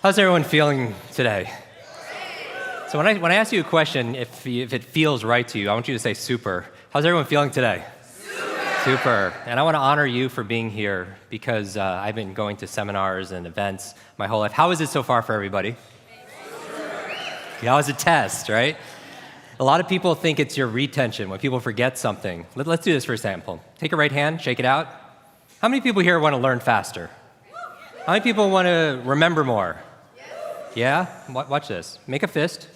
How's everyone feeling today? So when I ask you a question, if it feels right to you, I want you to say super. How's everyone feeling today? Super. And I want to honor you for being here because I've been going to seminars and events my whole life. How is it so far for everybody? Yeah, it was a test, right? A lot of people think it's your retention when people forget something. Let's do this for example. Take your right hand, shake it out. How many people here want to learn faster? How many people want to remember more? Yeah? Watch this. Make a fist.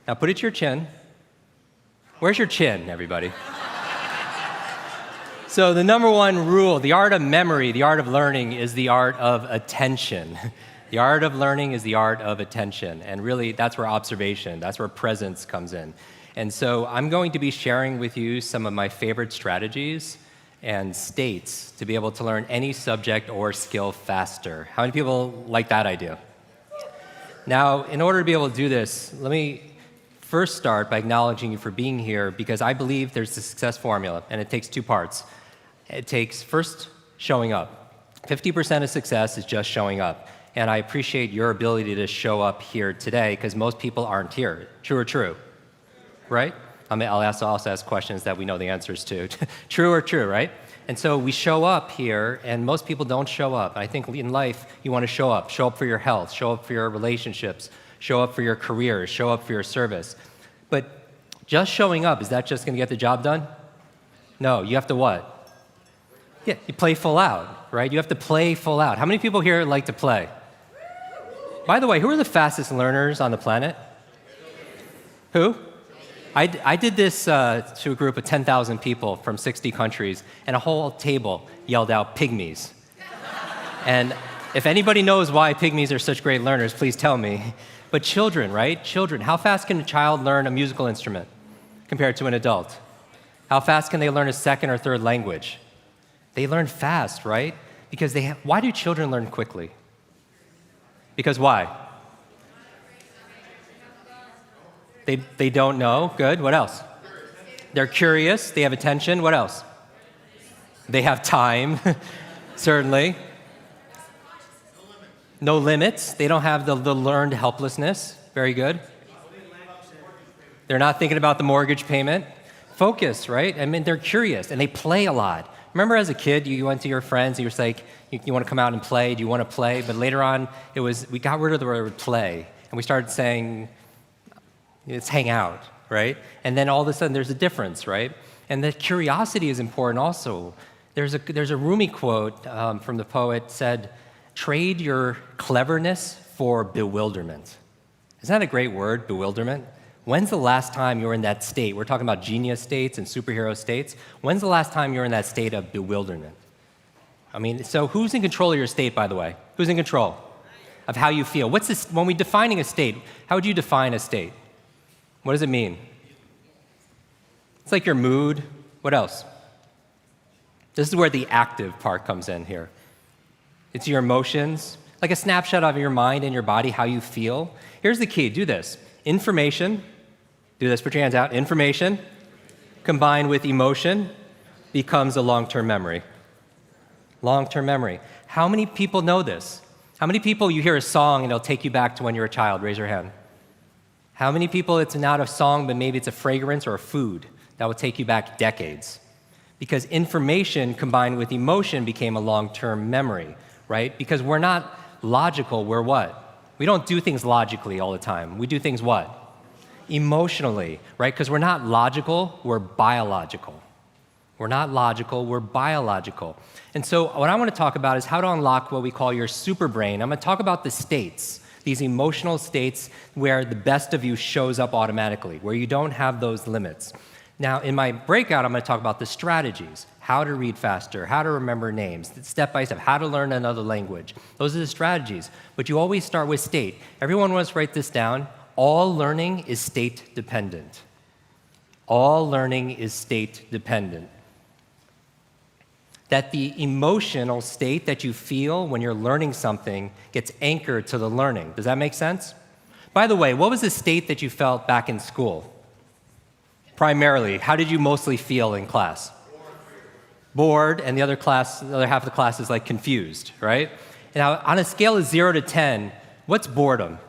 Now put it to your chin. Where's your chin, everybody? So the number one rule, the art of memory, the art of learning is the art of attention. The art of learning is the art of attention. And really, that's where observation, that's where presence comes in. And so I'm going to be sharing with you some of my favorite strategies and states to be able to learn any subject or skill faster. How many people like that idea? Now, in order to be able to do this, let me first start by acknowledging you for being here because I believe there's a success formula, and it takes two parts. It takes first showing up. 50% of success is just showing up. And I appreciate your ability to show up here today because most people aren't here. True or true? Right? I'll also ask questions that we know the answers to. True or true, right? And so we show up here, and most people don't show up. I think in life, you want to show up. Show up for your health, show up for your relationships, show up for your career, show up for your service. But just showing up, is that just going to get the job done? No, you have to what? Yeah, you play full out, right? You have to play full out. How many people here like to play? By the way, who are the fastest learners on the planet? Who? I did this to a group of 10,000 people from 60 countries, and a whole table yelled out pygmies. And if anybody knows why pygmies are such great learners, please tell me. But children, right? Children, how fast can a child learn a musical instrument compared to an adult? How fast can they learn a second or third language? They learn fast, right? Because why do children learn quickly? Because why? They don't know. Good. What else? They're curious. They have attention. What else? They have time, certainly. No limits. They don't have the learned helplessness. Very good. They're not thinking about the mortgage payment. Focus, right? I mean, they're curious, and they play a lot. Remember as a kid, you went to your friends, and you were like, you want to come out and play? Do you want to play? But later on, we got rid of the word play, and we started saying, let's hang out, right? And then all of a sudden, there's a difference, right? And the curiosity is important also. There's a Rumi quote from the poet said, trade your cleverness for bewilderment. Isn't that a great word, bewilderment? When's the last time you were in that state? We're talking about genius states and superhero states. When's the last time you were in that state of bewilderment? I mean, so who's in control of your state, by the way? Who's in control of how you feel? When we're defining a state, how would you define a state? What does it mean? It's like your mood. What else? This is where the active part comes in here. It's your emotions, like a snapshot of your mind and your body, how you feel. Here's the key. Do this. Information. Do this. Put your hands out. Information combined with emotion becomes a long-term memory. Long-term memory. How many people know this? How many people you hear a song and it'll take you back to when you were a child? Raise your hand. How many people it's not a song, but maybe it's a fragrance or a food that will take you back decades? Because information combined with emotion became a long-term memory, right? Because we're not logical, we're what? We don't do things logically all the time. We do things what? Emotionally, right? Because we're not logical, we're biological. We're not logical, we're biological. And so what I want to talk about is how to unlock what we call your super brain. I'm going to talk about the states. These emotional states where the best of you shows up automatically, where you don't have those limits. Now, in my breakout, I'm going to talk about the strategies, how to read faster, how to remember names, step by step, how to learn another language. Those are the strategies. But you always start with state. Everyone wants to write this down. All learning is state dependent. All learning is state dependent. That the emotional state that you feel when you're learning something gets anchored to the learning. Does that make sense? By the way, what was the state that you felt back in school? Primarily, how did you mostly feel in class? Bored, and the other half of the class is like confused, right? Now, on a scale of 0 to 10, What's boredom?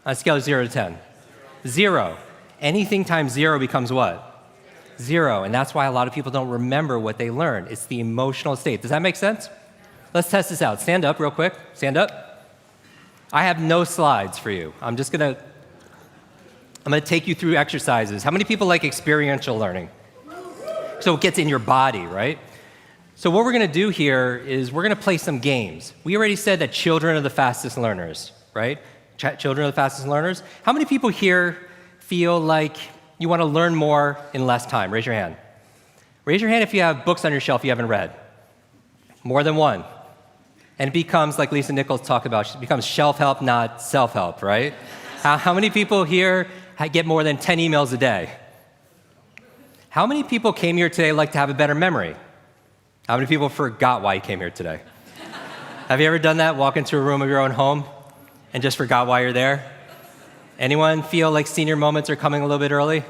On a scale of 0 to 10. 0. Anything times 0 becomes what? 0. And that's why a lot of people don't remember what they learned. It's the emotional state. Does that make sense? Let's test this out. Stand up real quick. Stand up. I have no slides for you. I'm going to take you through exercises. How many people like experiential learning? So it gets in your body, right? So what we're going to do here is we're going to play some games. We already said that children are the fastest learners, right? Children are the fastest learners. How many people here feel like you want to learn more in less time? Raise your hand. Raise your hand if you have books on your shelf you haven't read. More than one. And it becomes, like Lisa Nichols talked about, it becomes shelf help, not self-help, right? How many people here get more than 10 emails a day? How many people came here today like to have a better memory? How many people forgot why you came here today? Have you ever done that? Walk into a room of your own home and just forgot why you're there? Anyone feel like senior moments are coming a little bit early?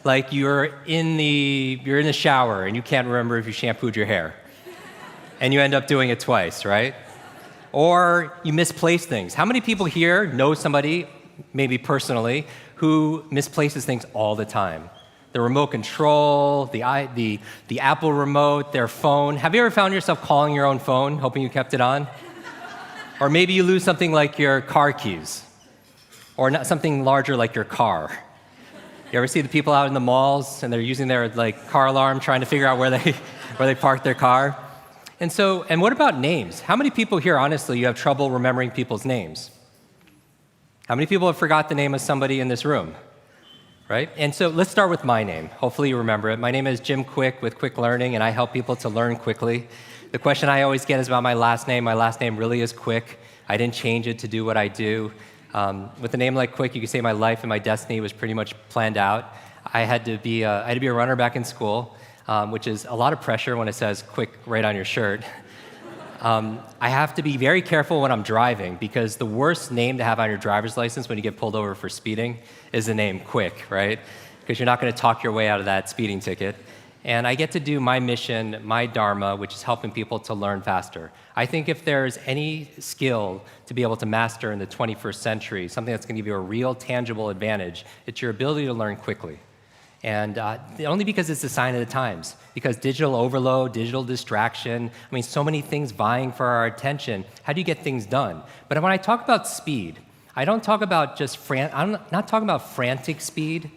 Like you're in the shower and you can't remember if you shampooed your hair. And you end up doing it twice, right? Or you misplace things. How many people here know somebody, maybe personally, who misplaces things all the time? The remote control, the Apple remote, their phone. Have you ever found yourself calling your own phone, hoping you kept it on? Or maybe you lose something like your car keys, or not something larger like your car. You ever see the people out in the malls and they're using their car alarm trying to figure out where they parked their car? And what about names? How many people here, honestly, you have trouble remembering people's names? How many people have forgot the name of somebody in this room? Right? And so let's start with my name. Hopefully you remember it. My name is Jim Kwik with Kwik Learning, and I help people to learn quickly. The question I always get is about my last name. My last name really is Kwik. I didn't change it to do what I do. With a name like Kwik, you could say my life and my destiny was pretty much planned out. I had to be a runner back in school, which is a lot of pressure when it says Kwik right on your shirt. I have to be very careful when I'm driving because the worst name to have on your driver's license when you get pulled over for speeding is the name Kwik, right? Because you're not going to talk your way out of that speeding ticket. And I get to do my mission, my dharma, which is helping people to learn faster. I think if there's any skill to be able to master in the 21st century, something that's going to give you a real tangible advantage, it's your ability to learn quickly. And only because it's a sign of the times, because digital overload, digital distraction, so many things vying for our attention. How do you get things done? But when I talk about speed, I don't talk about I'm not talking about frantic speed.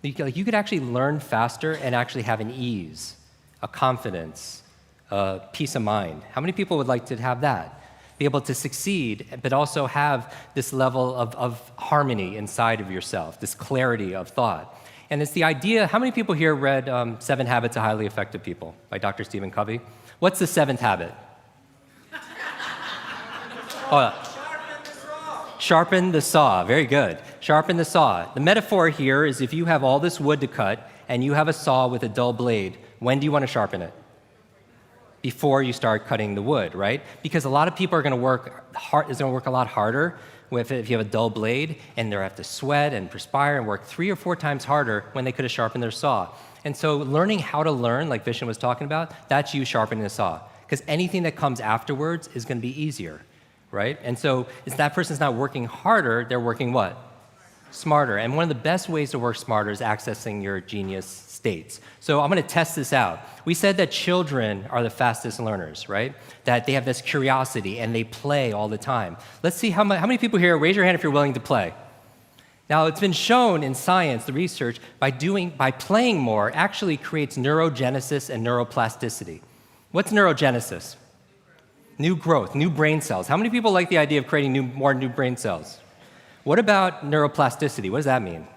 You could actually learn faster and actually have an ease, a confidence, a peace of mind. How many people would like to have that? Be able to succeed, but also have this level of harmony inside of yourself, this clarity of thought. And it's the idea, how many people here read 7 Habits of Highly Effective People by Dr. Stephen Covey? What's the 7th habit? Sharpen the saw. Very good. Sharpen the saw. The metaphor here is if you have all this wood to cut and you have a saw with a dull blade, when do you want to sharpen it? Before you start cutting the wood, right? Because a lot of people are going to work hard. It's going to work a lot harder if you have a dull blade, and they have to sweat and perspire and work 3 or 4 times harder when they could have sharpened their saw. And so learning how to learn, like Vishen was talking about, that's you sharpening the saw. Because anything that comes afterwards is going to be easier, right? And so if that person's not working harder, they're working what? Smarter. And one of the best ways to work smarter is accessing your genius states. So I'm going to test this out. We said that children are the fastest learners, right? That they have this curiosity and they play all the time. Let's see how many people here, raise your hand if you're willing to play. Now, it's been shown in science, the research, by playing more actually creates neurogenesis and neuroplasticity. What's neurogenesis? New growth, new brain cells. How many people like the idea of creating more new brain cells? What about neuroplasticity? What does that mean?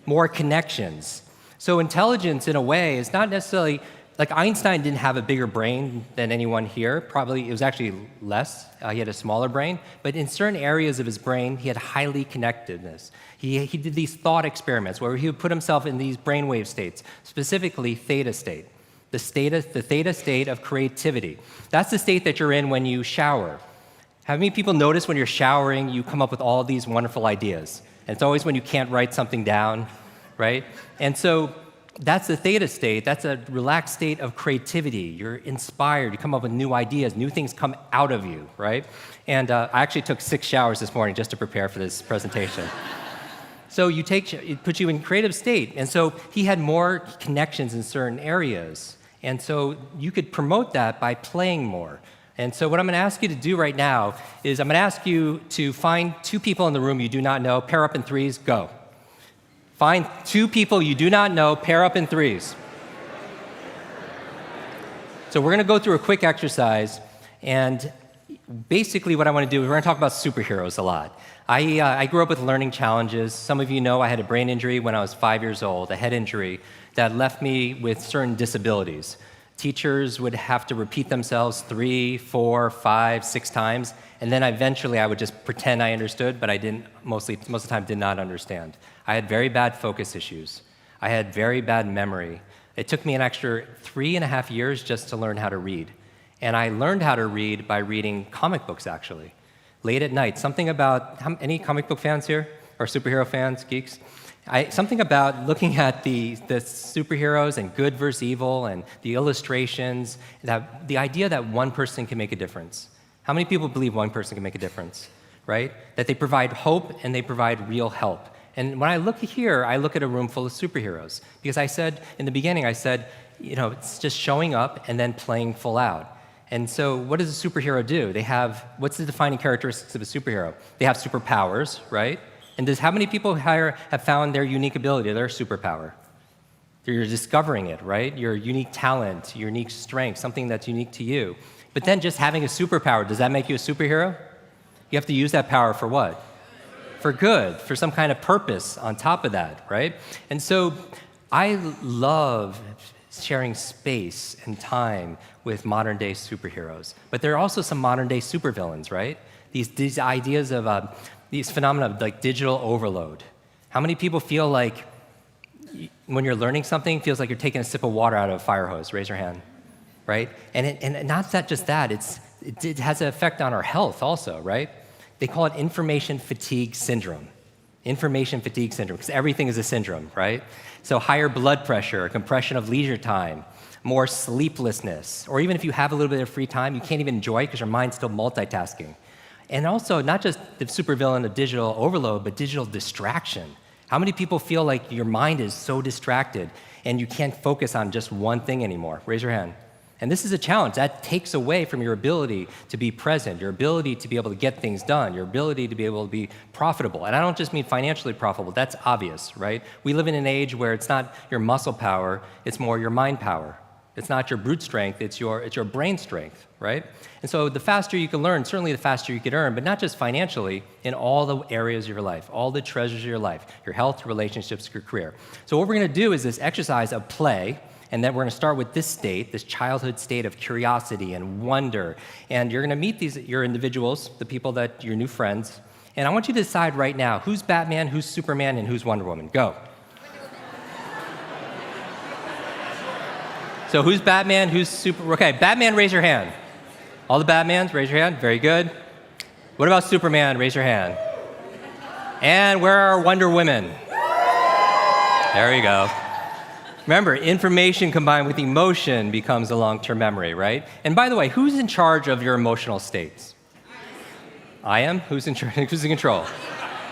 More connections. So intelligence, in a way, is not necessarily, like Einstein didn't have a bigger brain than anyone here. Probably, it was actually less. He had a smaller brain. But in certain areas of his brain, he had highly connectedness. He did these thought experiments where he would put himself in these brainwave states, specifically theta state. The theta state of creativity. That's the state that you're in when you shower. Have many people notice when you're showering, you come up with all these wonderful ideas? And it's always when you can't write something down, right? And so That's the theta state. That's a relaxed state of creativity. You're inspired. You come up with new ideas. New things come out of you, right? And I actually took 6 showers this morning just to prepare for this presentation. So it puts you in creative state. And so he had more connections in certain areas. And so you could promote that by playing more. And so what I'm going to ask you to do right now is I'm going to ask you to find 2 people in the room you do not know. Pair up in 3s. Go. Find 2 people you do not know, pair up in 3s. So we're going to go through a quick exercise, and basically what I want to do is we're going to talk about superheroes a lot. I grew up with learning challenges. Some of you know I had a brain injury when I was 5 years old, a head injury that left me with certain disabilities. Teachers would have to repeat themselves 3, 4, 5, 6 times, and then eventually I would just pretend I understood, but I didn't, most of the time did not understand. I had very bad focus issues. I had very bad memory. It took me an extra 3.5 years just to learn how to read. And I learned how to read by reading comic books, actually. Late at night, something about, any comic book fans here? Or superhero fans, geeks? Something about looking at the superheroes and good versus evil and the illustrations, the idea that one person can make a difference. How many people believe one person can make a difference, right? That they provide hope and they provide real help. And when I look here, I look at a room full of superheroes. Because I said, in the beginning, it's just showing up and then playing full out. And so what does a superhero do? What's the defining characteristics of a superhero? They have superpowers, right? And how many people have found their unique ability, their superpower? You're discovering it, right? Your unique talent, your unique strength, something that's unique to you. But then just having a superpower, does that make you a superhero? You have to use that power for what? For good, for some kind of purpose on top of that, right? And so I love sharing space and time with modern day superheroes. But there are also some modern day supervillains, right? These ideas of these phenomena of like digital overload. How many people feel like when you're learning something, it feels like you're taking a sip of water out of a fire hose? Raise your hand, right? And not just that, it has an effect on our health also, right? They call it information fatigue syndrome. Information fatigue syndrome, because everything is a syndrome, right? So higher blood pressure, compression of leisure time, more sleeplessness, or even if you have a little bit of free time, you can't even enjoy it because your mind's still multitasking. And also, not just the supervillain of digital overload, but digital distraction. How many people feel like your mind is so distracted and you can't focus on just one thing anymore? Raise your hand. And this is a challenge. That takes away from your ability to be present, your ability to be able to get things done, your ability to be able to be profitable. And I don't just mean financially profitable. That's obvious, right? We live in an age where it's not your muscle power, it's more your mind power. It's not your brute strength, it's your brain strength, right? And so the faster you can learn, certainly the faster you can earn, but not just financially, in all the areas of your life, all the treasures of your life, your health, your relationships, your career. So what we're going to do is this exercise of play, and then we're going to start with this state, this childhood state of curiosity and wonder. And you're going to meet your individuals, the people your new friends. And I want you to decide right now, who's Batman, who's Superman, and who's Wonder Woman. Go. So who's Batman, who's okay, Batman, raise your hand. All the Batmans, raise your hand. Very good. What about Superman? Raise your hand. And where are Wonder Women? There you go. Remember, information combined with emotion becomes a long-term memory, right? And by the way, who's in charge of your emotional states? I am? Who's in control?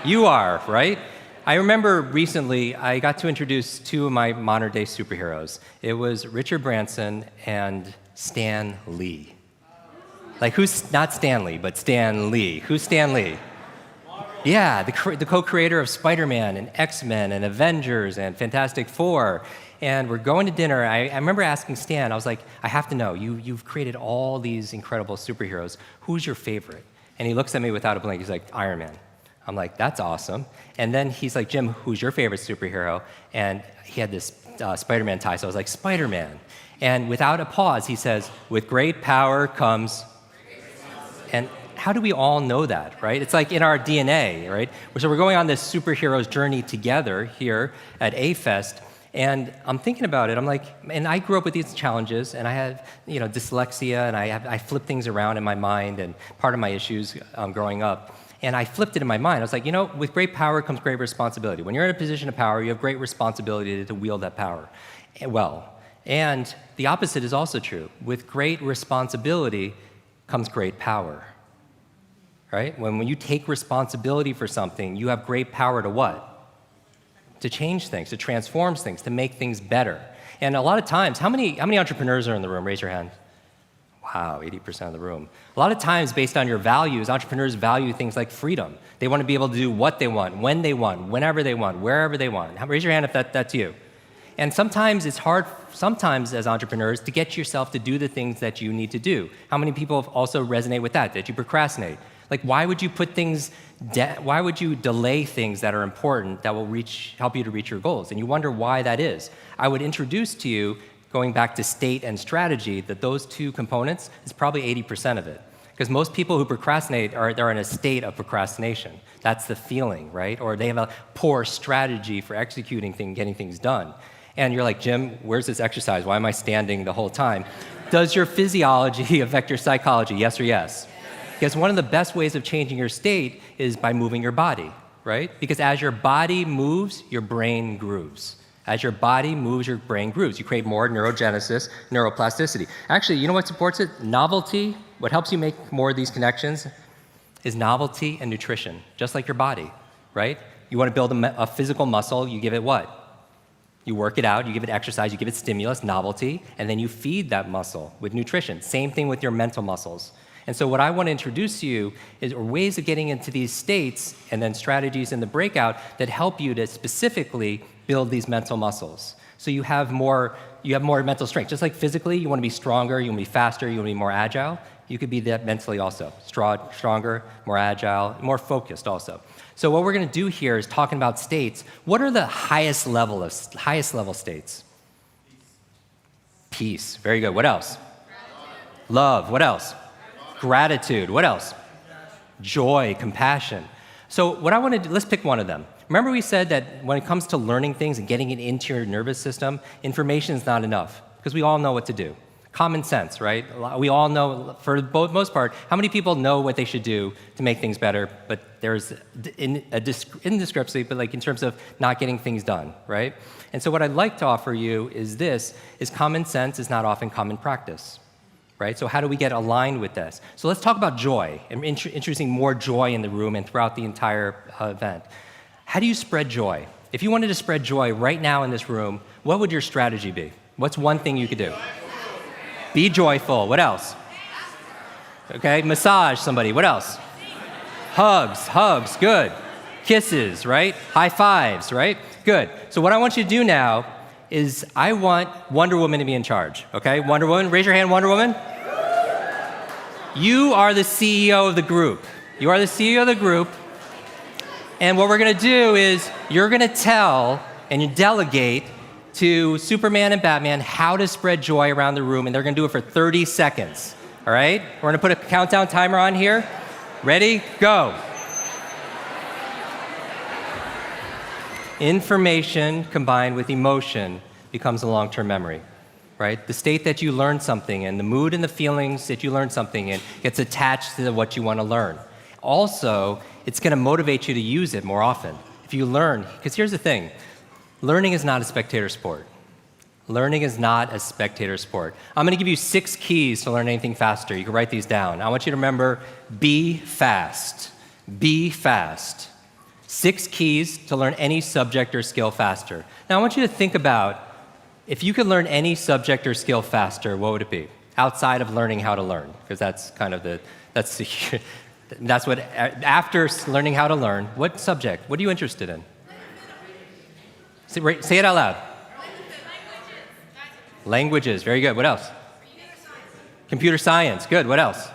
You are, right? I remember recently I got to introduce 2 of my modern-day superheroes. It was Richard Branson and Stan Lee. Like, who's not Stanley, but Stan Lee? Who's Stan Lee? Yeah, the co-creator of Spider-Man and X-Men and Avengers and Fantastic Four. And we're going to dinner. I remember asking Stan, I was like, I have to know, you've created all these incredible superheroes. Who's your favorite? And he looks at me without a blink. He's like, Iron Man. I'm like, that's awesome. And then he's like, Jim, who's your favorite superhero? And he had this Spider-Man tie, so I was like, Spider-Man. And without a pause, he says, with great power comes... And how do we all know that, right? It's like in our DNA, right? So we're going on this superheroes journey together here at A-Fest, and I'm thinking about it. I'm like, and I grew up with these challenges, and I have, dyslexia, and I flip things around in my mind, and part of my issues growing up. And I flipped it in my mind. I was like, with great power comes great responsibility. When you're in a position of power, you have great responsibility to wield that power well. And the opposite is also true. With great responsibility comes great power, right? When you take responsibility for something, you have great power to what? To change things, to transform things, to make things better. And a lot of times, how many entrepreneurs are in the room? Raise your hand. Wow, 80% of the room. A lot of times, based on your values, entrepreneurs value things like freedom. They want to be able to do what they want, when they want, whenever they want, wherever they want. Raise your hand if that's you. And sometimes it's hard, as entrepreneurs, to get yourself to do the things that you need to do. How many people also resonate with that you procrastinate? Like, why would you why would you delay things that are important that will help you to reach your goals? And you wonder why that is. I would introduce to you, going back to state and strategy, that those two components is probably 80% of it. Because most people who procrastinate they're in a state of procrastination. That's the feeling, right? Or they have a poor strategy for executing things, getting things done. And you're like, Jim, where's this exercise? Why am I standing the whole time? Does your physiology affect your psychology? Yes or yes? Because one of the best ways of changing your state is by moving your body, right? Because as your body moves, your brain grooves. As your body moves, your brain grooves. You create more neurogenesis, neuroplasticity. Actually, you know what supports it? Novelty. What helps you make more of these connections is novelty and nutrition, just like your body, right? You want to build a physical muscle, you give it what? You work it out, you give it exercise, you give it stimulus, novelty, and then you feed that muscle with nutrition. Same thing with your mental muscles. And so what I want to introduce to you is ways of getting into these states and then strategies in the breakout that help you to specifically build these mental muscles. So you have more mental strength. Just like physically, you want to be stronger, you want to be faster, you want to be more agile. You could be that mentally also. Stronger, more agile, more focused also. So what we're going to do here is talking about states. What are the highest level states? Peace. Very good. What else? Love. What else? Gratitude. What else? Joy, compassion. So what I want to do, let's pick one of them. Remember we said that when it comes to learning things and getting it into your nervous system, information is not enough because we all know what to do. Common sense, right? We all know, for the most part, how many people know what they should do to make things better, but there's indiscrepancy, but like in terms of not getting things done, right? And so what I'd like to offer you is common sense is not often common practice. Right? So how do we get aligned with this? So let's talk about joy and introducing more joy in the room and throughout the entire event. How do you spread joy? If you wanted to spread joy right now in this room, what would your strategy be? What's one thing you could do? Be joyful. What else? Okay, massage somebody. What else? Hugs, good. Kisses, right? High fives, right? Good. So what I want you to do now is I want Wonder Woman to be in charge, okay? Wonder Woman, raise your hand, Wonder Woman. You are the CEO of the group. You are the CEO of the group. And what we're going to do is you're going to tell and you delegate to Superman and Batman how to spread joy around the room, and they're going to do it for 30 seconds, all right? We're going to put a countdown timer on here. Ready? Go. Information combined with emotion becomes a long-term memory, right? The state that you learn something in, the mood and the feelings that you learn something in gets attached to what you want to learn. Also, it's going to motivate you to use it more often. If you learn, because here's the thing, learning is not a spectator sport. Learning is not a spectator sport. I'm going to give you 6 keys to learn anything faster. You can write these down. I want you to remember, be fast. Be fast. 6 keys to learn any subject or skill faster. Now, I want you to think about, if you could learn any subject or skill faster, what would it be? Outside of learning how to learn, because that's kind of that's what, after learning how to learn, what subject? What are you interested in? Say it out loud. Languages, very good. What else? Computer science, good. What else?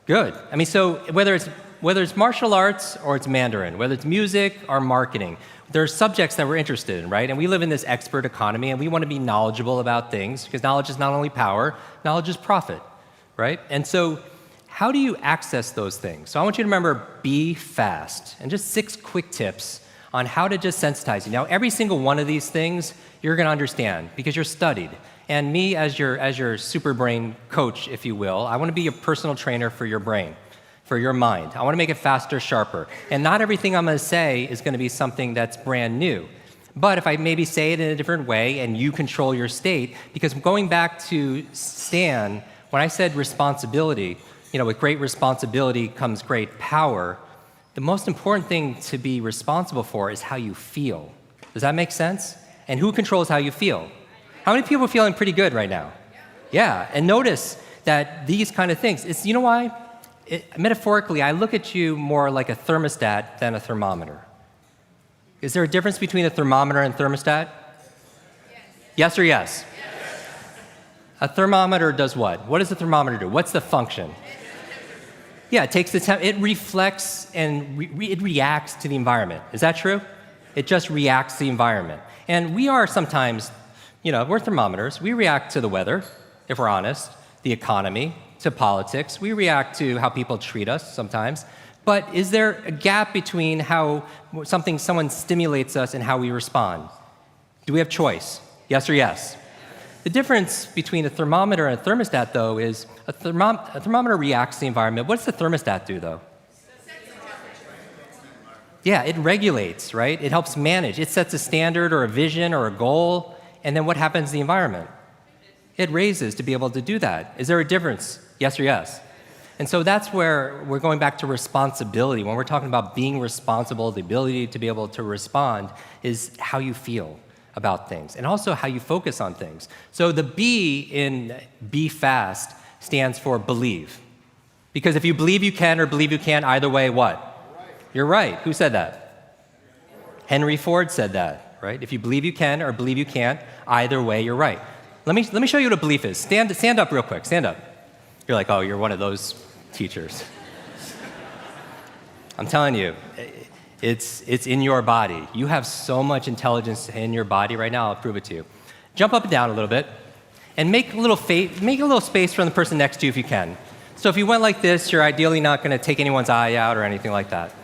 Good. I mean, so whether it's martial arts or it's Mandarin, whether it's music or marketing, there are subjects that we're interested in, right? And we live in this expert economy, and we want to be knowledgeable about things, because knowledge is not only power, knowledge is profit, right? And so how do you access those things? So I want you to remember, be fast, and just 6 quick tips on how to just sensitize you. Now, every single one of these things you're going to understand because you're studied. And me, as your super brain coach, if you will, I want to be your personal trainer for your brain. for your mind. I want to make it faster, sharper. And not everything I'm going to say is going to be something that's brand new. But if I maybe say it in a different way and you control your state, because going back to Stan, when I said responsibility, with great responsibility comes great power. The most important thing to be responsible for is how you feel. Does that make sense? And who controls how you feel? How many people are feeling pretty good right now? Yeah, and notice that these kind of things, it's, you know why? Metaphorically, I look at you more like a thermostat than a thermometer. Is there a difference between a thermometer and thermostat? Yes or yes? A thermometer does what? What does a thermometer do? What's the function? Yeah, it takes the temp. It reflects and it reacts to the environment. Is that true? It just reacts to the environment. And we are sometimes, we're thermometers. We react to the weather, if we're honest, the economy, to politics. We react to how people treat us sometimes. But is there a gap between how someone stimulates us and how we respond? Do we have choice? Yes or yes? The difference between a thermometer and a thermostat, though, is a thermometer reacts to the environment. What does the thermostat do, though? Yeah, it regulates, right? It helps manage. It sets a standard or a vision or a goal, and then what happens to the environment? It raises to be able to do that. Is there a difference? Yes or yes? And so that's where we're going back to responsibility. When we're talking about being responsible, the ability to be able to respond is how you feel about things, and also how you focus on things. So the B in Be Fast stands for believe. Because if you believe you can or believe you can't, either way, what? You're right. Who said that? Henry Ford said that, right? If you believe you can or believe you can't, either way, you're right. Let me show you what a belief is. Stand up real quick. Stand up. You're like, oh, you're one of those teachers. I'm telling you, it's in your body. You have so much intelligence in your body right now. I'll prove it to you. Jump up and down a little bit, and make a little space from the person next to you if you can. So if you went like this, you're ideally not going to take anyone's eye out or anything like that.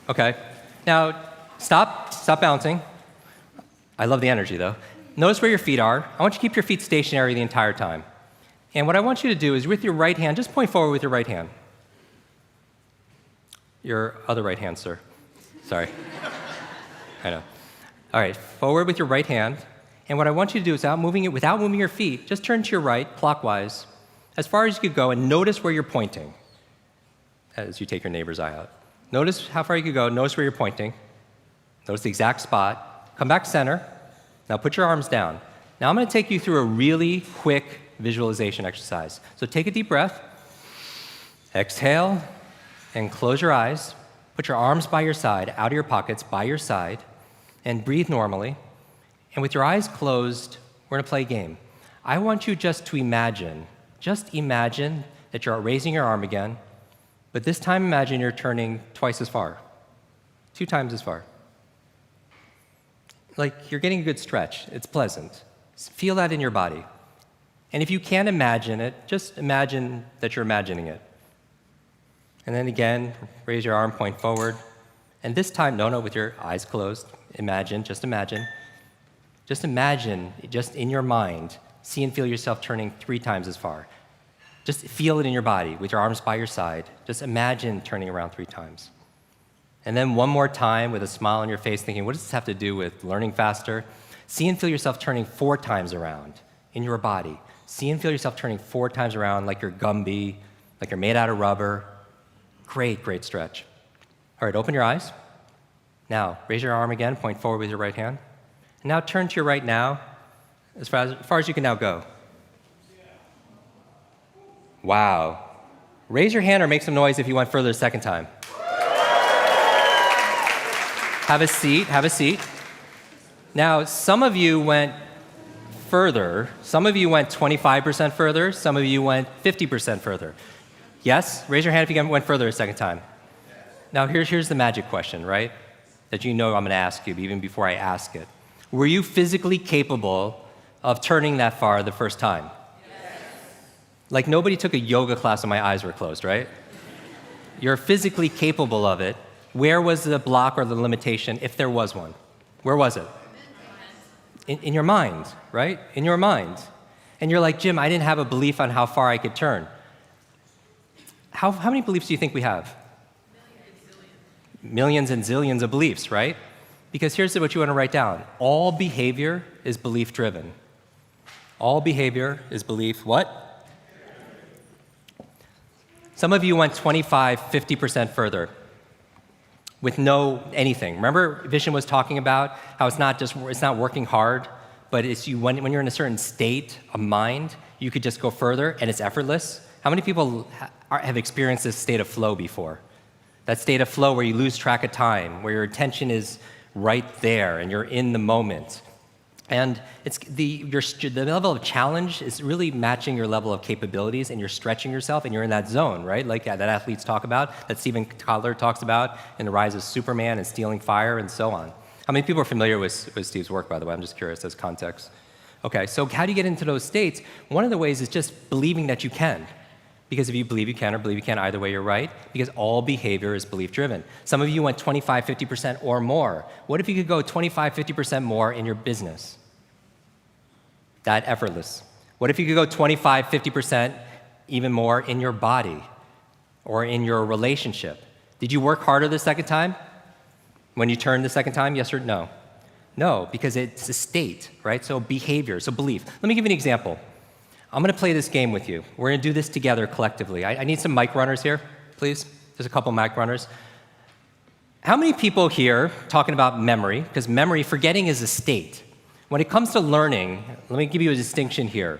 Okay. Now, stop bouncing. I love the energy, though. Notice where your feet are. I want you to keep your feet stationary the entire time. And what I want you to do is with your right hand, just point forward with your right hand. Your other right hand, sir. Sorry. I know. All right, forward with your right hand. And what I want you to do is without moving your feet, just turn to your right, clockwise, as far as you could go, and notice where you're pointing as you take your neighbor's eye out. Notice how far you could go. Notice where you're pointing. Notice the exact spot. Come back center. Now put your arms down. Now I'm going to take you through a really quick visualization exercise. So take a deep breath. Exhale. And close your eyes. Put your arms by your side, out of your pockets, by your side, and breathe normally. And with your eyes closed, we're going to play a game. I want you just imagine that you're raising your arm again, but this time imagine you're turning twice as far, 2 times as far. Like you're getting a good stretch. It's pleasant. Feel that in your body. And if you can't imagine it, just imagine that you're imagining it. And then again, raise your arm, point forward. And this time, no, with your eyes closed, just imagine, just in your mind, see and feel yourself turning 3 times as far. Just feel it in your body with your arms by your side. Just imagine turning around 3 times. And then one more time with a smile on your face, thinking, what does this have to do with learning faster? See and feel yourself turning 4 times around in your body. See and feel yourself turning 4 times around like you're Gumby, like you're made out of rubber. Great stretch. All right, open your eyes. Now, raise your arm again, point forward with your right hand. And now turn to your right now, as far as you can now go. Wow. Raise your hand or make some noise if you went further a second time. Have a seat. Now, some of you went further. Some of you went 25% further. Some of you went 50% further. Yes? Raise your hand if you went further a second time. Now, here's the magic question, right? That I'm going to ask you even before I ask it. Were you physically capable of turning that far the first time? Yes. Like nobody took a yoga class and my eyes were closed, right? You're physically capable of it. Where was the block or the limitation, if there was one? Where was it? In your mind, right? In your mind. And you're like, Jim, I didn't have a belief on how far I could turn. How many beliefs do you think we have? Millions and zillions of beliefs, right? Because here's what you want to write down. All behavior is belief-driven. All behavior is belief what? Some of you went 25, 50% further with no anything. Remember Vishen was talking about how it's not working hard, but it's when you're in a certain state of mind, you could just go further and it's effortless. How many people have experienced this state of flow before? That state of flow where you lose track of time, where your attention is right there and you're in the moment. And it's the level of challenge is really matching your level of capabilities, and you're stretching yourself and you're in that zone, right? Like that athletes talk about, that Stephen Kotler talks about in The Rise of Superman and Stealing Fire and so on. How many people are familiar with Steve's work, by the way? I'm just curious as context. Okay, so how do you get into those states? One of the ways is just believing that you can. Because if you believe you can or believe you can, either way you're right, because all behavior is belief-driven. Some of you went 25, 50% or more. What if you could go 25, 50% more in your business? That effortless. What if you could go 25, 50% even more in your body or in your relationship? Did you work harder the second time? When you turned the second time, yes or no? No, because it's a state, right? So behavior, so belief. Let me give you an example. I'm going to play this game with you. We're going to do this together collectively. I need some mic runners here, please. There's a couple mic runners. How many people here talking about memory? Because memory, forgetting is a state. When it comes to learning, let me give you a distinction here.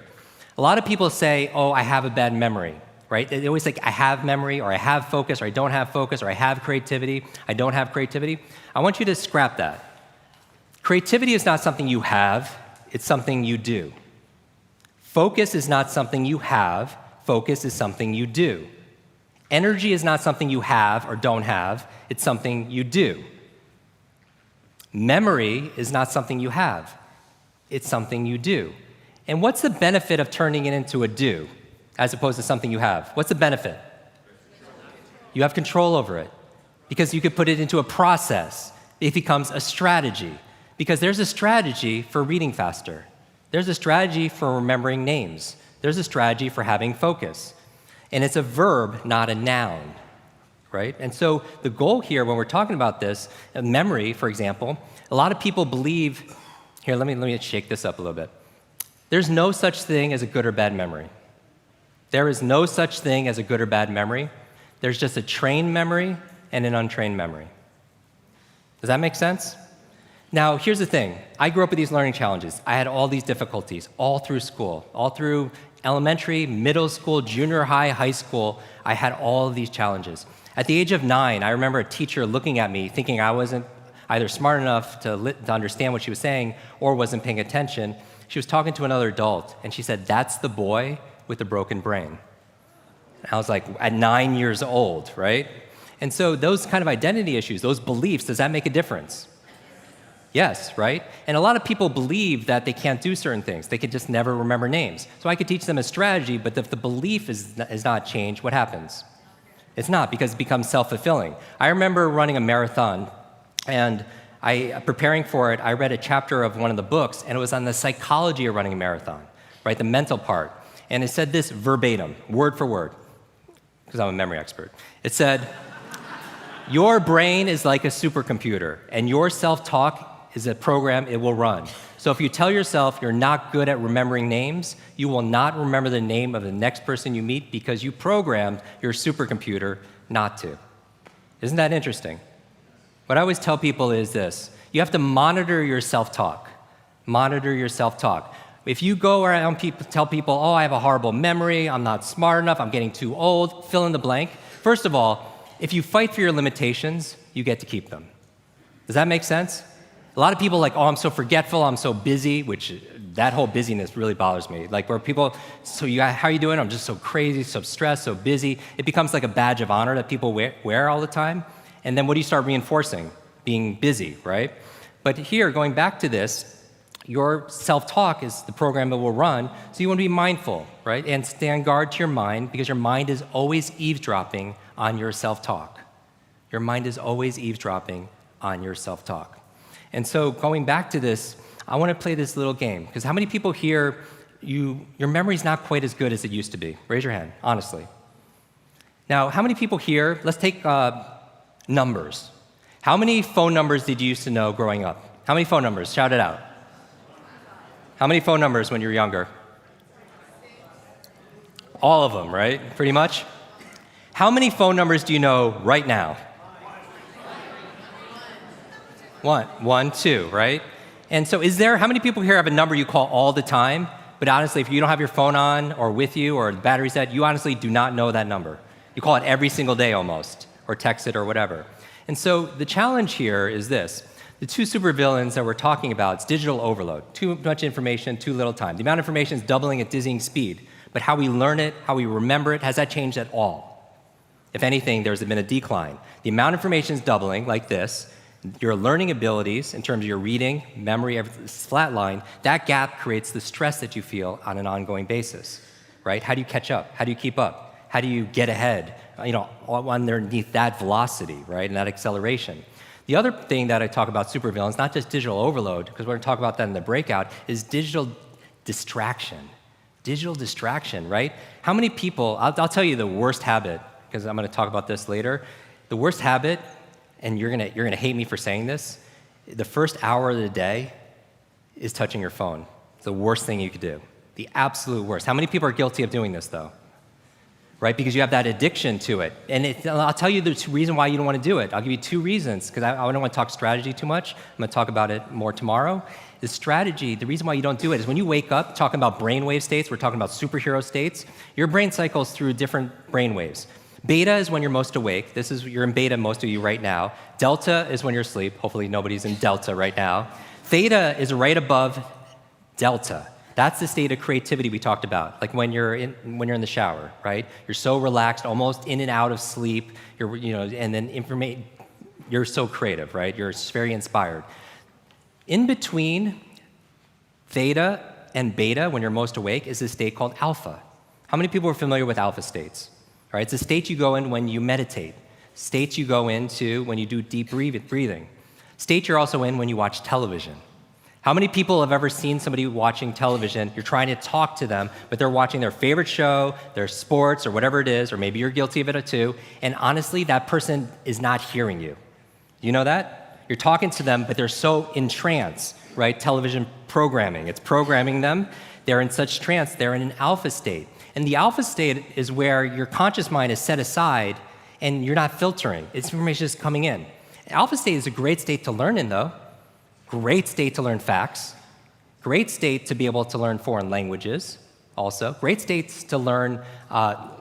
A lot of people say, oh, I have a bad memory, right? They always say, I have memory, or I have focus, or I don't have focus, or I have creativity, I don't have creativity. I want you to scrap that. Creativity is not something you have, it's something you do. Focus is not something you have, focus is something you do. Energy is not something you have or don't have, it's something you do. Memory is not something you have, it's something you do. And what's the benefit of turning it into a do, as opposed to something you have? What's the benefit? You have control over it, because you could put it into a process. It becomes a strategy, because there's a strategy for reading faster. There's a strategy for remembering names. There's a strategy for having focus. And it's a verb, not a noun, right? And so the goal here when we're talking about this, memory, for example, a lot of people believe, here, let me shake this up a little bit. There's no such thing as a good or bad memory. There is no such thing as a good or bad memory. There's just a trained memory and an untrained memory. Does that make sense? Now, here's the thing. I grew up with these learning challenges. I had all these difficulties all through school, all through elementary, middle school, junior high, high school. I had all of these challenges. At the age of 9, I remember a teacher looking at me thinking I wasn't either smart enough to understand what she was saying or wasn't paying attention. She was talking to another adult, and she said, "That's the boy with the broken brain." And I was like, at 9 years old, right? And so those kind of identity issues, those beliefs, does that make a difference? Yes, right? And a lot of people believe that they can't do certain things. They can just never remember names. So I could teach them a strategy, but if the belief is not changed, what happens? It's not, because it becomes self-fulfilling. I remember running a marathon, and preparing for it, I read a chapter of one of the books, and it was on the psychology of running a marathon, right? The mental part. And it said this verbatim, word for word, because I'm a memory expert. It said, your brain is like a supercomputer, and your self-talk is a program it will run. So if you tell yourself you're not good at remembering names, you will not remember the name of the next person you meet because you programmed your supercomputer not to. Isn't that interesting? What I always tell people is this: you have to monitor your self-talk. Monitor your self-talk. If you go around tell people, oh, I have a horrible memory, I'm not smart enough, I'm getting too old, fill in the blank. First of all, if you fight for your limitations, you get to keep them. Does that make sense? A lot of people are like, oh, I'm so forgetful, I'm so busy, which that whole busyness really bothers me. Like where people, how are you doing? I'm just so crazy, so stressed, so busy. It becomes like a badge of honor that people wear all the time. And then what do you start reinforcing? Being busy, right? But here, going back to this, your self-talk is the program that will run, so you want to be mindful, right? And stand guard to your mind, because your mind is always eavesdropping on your self-talk. Your mind is always eavesdropping on your self-talk. And so going back to this, I want to play this little game, because how many people here, your memory's not quite as good as it used to be? Raise your hand, honestly. Now, how many people here, let's take numbers. How many phone numbers did you used to know growing up? How many phone numbers? Shout it out. How many phone numbers when you were younger? All of them, right? Pretty much. How many phone numbers do you know right now? One, two, right? And so how many people here have a number you call all the time, but honestly, if you don't have your phone on or with you or the battery's dead, you honestly do not know that number. You call it every single day almost, or text it or whatever. And so the challenge here is this. The two supervillains that we're talking about, it's digital overload. Too much information, too little time. The amount of information is doubling at dizzying speed, but how we learn it, how we remember it, has that changed at all? If anything, there's been a decline. The amount of information is doubling like this. Your learning abilities, in terms of your reading, memory, everything's flatline. That gap creates the stress that you feel on an ongoing basis, right? How do you catch up? How do you keep up? How do you get ahead, underneath that velocity, right, and that acceleration? The other thing that I talk about supervillains, not just digital overload, because we're going to talk about that in the breakout, is digital distraction. Digital distraction, right? How many people, I'll tell you the worst habit, because I'm going to talk about this later. The worst habit, and you're gonna hate me for saying this, the first hour of the day is touching your phone. It's the worst thing you could do. The absolute worst. How many people are guilty of doing this, though? Right? Because you have that addiction to it. And I'll tell you the reason why you don't want to do it. I'll give you two reasons, because I don't want to talk strategy too much. I'm going to talk about it more tomorrow. The strategy, the reason why you don't do it is when you wake up, talking about brainwave states, we're talking about superhero states, your brain cycles through different brainwaves. Beta is when you're most awake. You're in beta, most of you right now. Delta is when you're asleep. Hopefully nobody's in delta right now. Theta is right above delta. That's the state of creativity we talked about, like when you're in the shower, right? You're so relaxed, almost in and out of sleep. And then you're so creative, right? You're very inspired. In between theta and beta, when you're most awake, is a state called alpha. How many people are familiar with alpha states? All right, it's a state you go in when you meditate. States you go into when you do deep breathing. States you're also in when you watch television. How many people have ever seen somebody watching television? You're trying to talk to them, but they're watching their favorite show, their sports, or whatever it is, or maybe you're guilty of it too, and honestly, that person is not hearing you. You know that? You're talking to them, but they're so in trance, right? Television programming, it's programming them. They're in such trance, they're in an alpha state. And the alpha state is where your conscious mind is set aside and you're not filtering. It's information is coming in. Alpha state is a great state to learn in, though. Great state to learn facts. Great state to be able to learn foreign languages, also. Great states to learn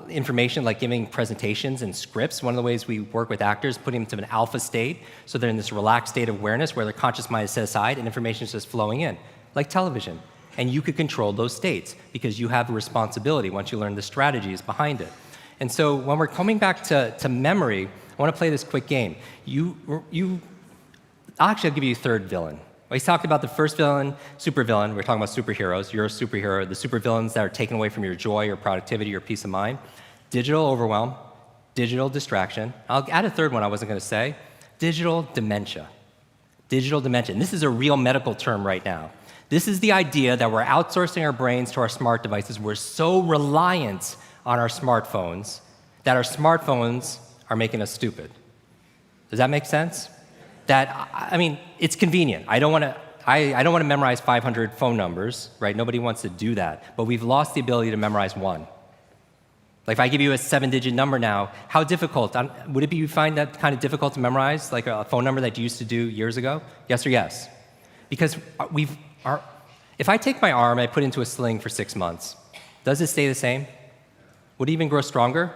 information like giving presentations and scripts. One of the ways we work with actors, putting them to an alpha state, so they're in this relaxed state of awareness where their conscious mind is set aside and information is just flowing in, like television. And you could control those states because you have a responsibility once you learn the strategies behind it. And so when we're coming back to memory, I want to play this quick game. I'll give you a third villain. We talked about the first villain, supervillain. We're talking about superheroes. You're a superhero. The supervillains that are taken away from your joy, your productivity, your peace of mind. Digital overwhelm, digital distraction. I'll add a third one I wasn't going to say. Digital dementia. Digital dementia. And this is a real medical term right now. This is the idea that we're outsourcing our brains to our smart devices. We're so reliant on our smartphones that our smartphones are making us stupid. Does that make sense? It's convenient. I don't want to memorize 500 phone numbers, right? Nobody wants to do that. But we've lost the ability to memorize one. Like if I give you a 7-digit number now, how difficult? Would you find that kind of difficult to memorize, like a phone number that you used to do years ago? Yes or yes? Because if I take my arm and I put it into a sling for 6 months, does it stay the same? Would it even grow stronger?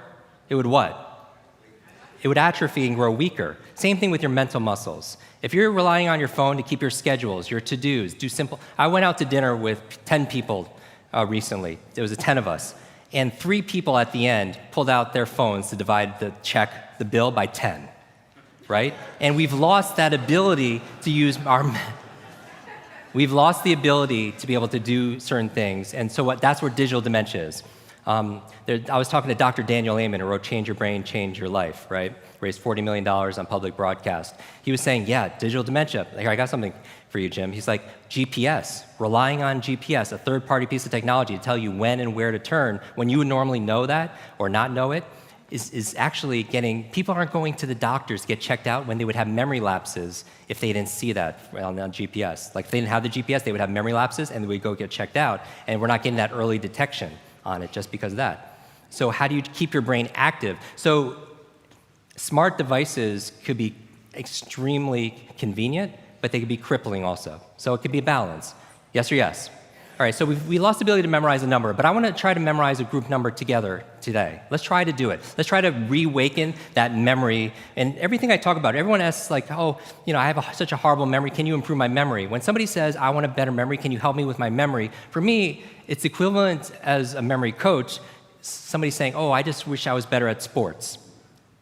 It would what? It would atrophy and grow weaker. Same thing with your mental muscles. If you're relying on your phone to keep your schedules, your to-dos, do simple. I went out to dinner with 10 people recently. There was 10 of us. And 3 people at the end pulled out their phones to divide the bill by 10, right? And we've lost that ability to use we've lost the ability to be able to do certain things. And so that's where digital dementia is. I was talking to Dr. Daniel Amen, who wrote Change Your Brain, Change Your Life, right? Raised $40 million on public broadcast. He was saying, yeah, digital dementia. Here, I got something for you, Jim. He's like, GPS, relying on GPS, a third-party piece of technology to tell you when and where to turn, when you would normally know that or not know it, is actually people aren't going to the doctors to get checked out when they would have memory lapses if they didn't see that on GPS. Like if they didn't have the GPS, they would have memory lapses and they would go get checked out, and we're not getting that early detection on it just because of that. So how do you keep your brain active? So smart devices could be extremely convenient, but they could be crippling also. So it could be a balance. Yes or yes? All right, so we lost the ability to memorize a number, but I want to try to memorize a group number together today. Let's try to do it. Let's try to reawaken that memory. And everything I talk about, everyone asks like, oh, I have such a horrible memory. Can you improve my memory? When somebody says, I want a better memory, can you help me with my memory? For me, it's equivalent as a memory coach, somebody saying, oh, I just wish I was better at sports,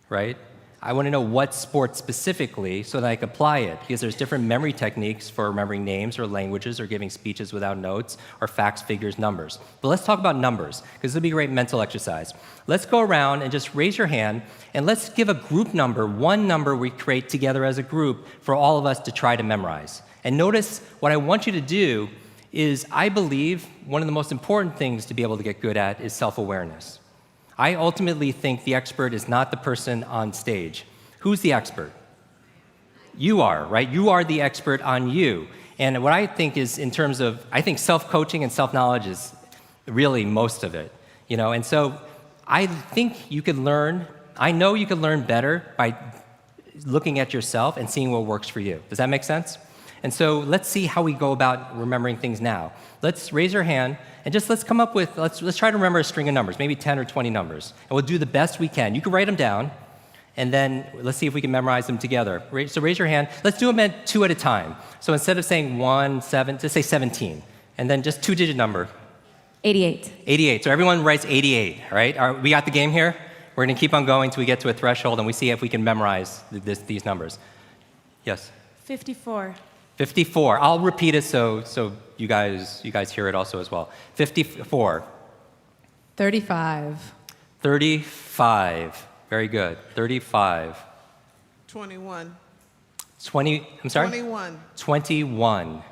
right? I want to know what sport specifically so that I can apply it, because there's different memory techniques for remembering names or languages or giving speeches without notes or facts, figures, numbers. But let's talk about numbers, because this will be a great mental exercise. Let's go around and just raise your hand, and let's give a group number, one number we create together as a group for all of us to try to memorize. And notice what I want you to do is, I believe one of the most important things to be able to get good at is self-awareness. I ultimately think the expert is not the person on stage. Who's the expert? You are, right? You are the expert on you. And what I think is, in terms of, I think self-coaching and self-knowledge is really most of it, And so I think you can learn, I know you can learn better by looking at yourself and seeing what works for you. Does that make sense? And so let's see how we go about remembering things now. Let's raise your hand and just let's come up with, let's try to remember a string of numbers, maybe 10 or 20 numbers. And we'll do the best we can. You can write them down, and then let's see if we can memorize them together. So raise your hand. Let's do them at 2 at a time. So instead of saying 1, 7, just say 17. And then just 2-digit number. 88. 88. So everyone writes 88, right? We got the game here? We're going to keep on going until we get to a threshold and we see if we can memorize these numbers. Yes? 54. 54. I'll repeat it so you guys hear it also as well. 54. 35. 35. Very good. 35. 21. 20. I'm sorry? 21. 21.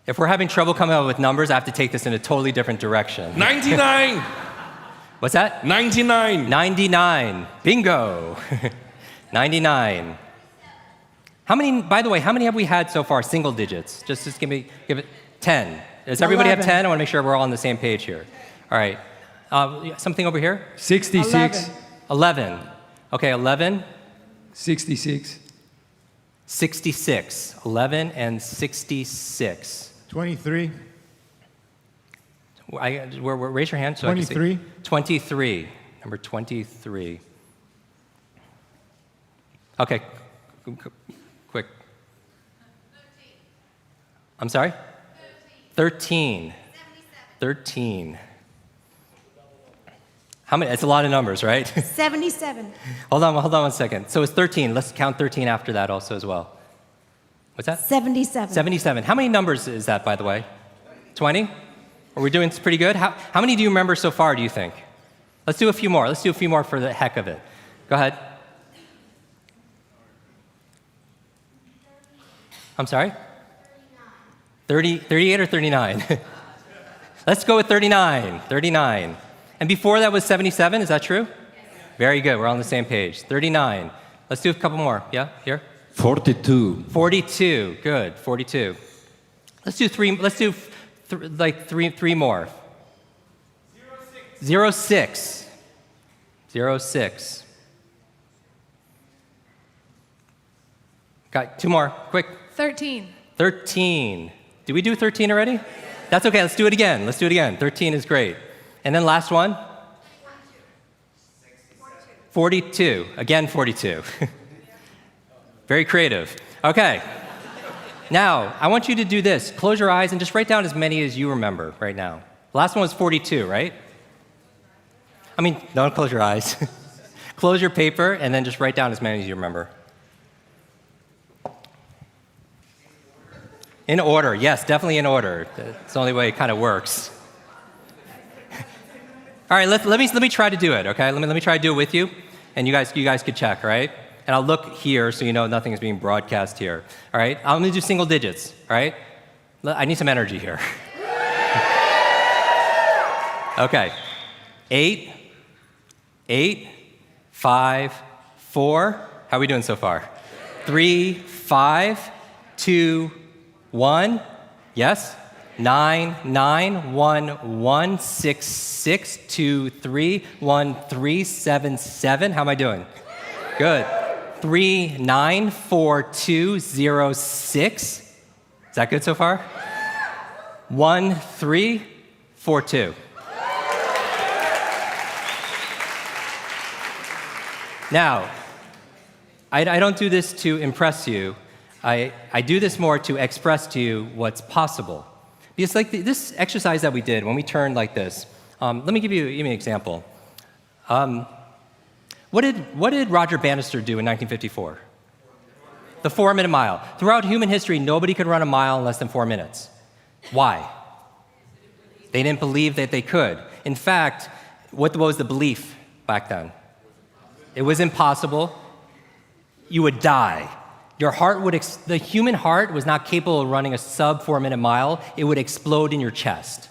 If we're having trouble coming up with numbers, I have to take this in a totally different direction. 99. What's that? 99. 99. Bingo. 99. By the way, how many have we had so far, single digits? Just give it 10. Does everybody 11. have 10? I want to make sure we're all on the same page here. All right. Something over here? 66. 11. Okay, 11. 66. 66. 11 and 66. 23. Raise your hand so 23. I can see. 23. Number 23. Okay. Quick. 13. I'm sorry? 13. 13. How many? It's a lot of numbers, right? 77. Hold on 1 second. So it's 13. Let's count 13 after that also as well. What's that? 77. 77. How many numbers is that, by the way? 20? Are we doing pretty good? How many do you remember so far, do you think? Let's do a few more. Let's do a few more for the heck of it. Go ahead. I'm sorry? 38 or 39? Let's go with 39. 39. And before that was 77, is that true? Yes. Very good, we're on the same page. 39. Let's do a couple more. Yeah, here? 42. 42, good, 42. Let's do three more. 06. 06. Got 2 more, quick. 13. 13. Did we do 13 already? That's okay, let's do it again. 13 is great. And then last one? 42. Again, 42. Very creative. Okay. Now, I want you to do this. Close your eyes and just write down as many as you remember right now. The last one was 42, right? Don't close your eyes. Close your paper and then just write down as many as you remember. In order, yes, definitely in order. That's the only way it kind of works. All right, let me try to do it, okay? Let me try to do it with you, and you guys could check, all right? And I'll look here so you know nothing is being broadcast here, all right? I'm gonna do single digits, all right? I need some energy here. Okay, 8, 8, 5, 4. How are we doing so far? 3, 5, 2, 1. Yes? 9, 9, 1, 1, 6, 6, 2, 3, 1, 3, 7, 7. How am I doing? Good. 3, 9, 4, 2, 0, 6. Is that good so far? 1, 3, 4, 2. Now, I don't do this to impress you. I do this more to express to you what's possible. Because like this exercise that we did when we turned like this, let me give you an example. What did Roger Bannister do in 1954? The 4-minute mile. Throughout human history, nobody could run a mile in less than 4 minutes. Why? They didn't believe that they could. In fact, what was the belief back then? It was impossible. You would die. Your heart would, the human heart was not capable of running a sub 4-minute mile. It would explode in your chest.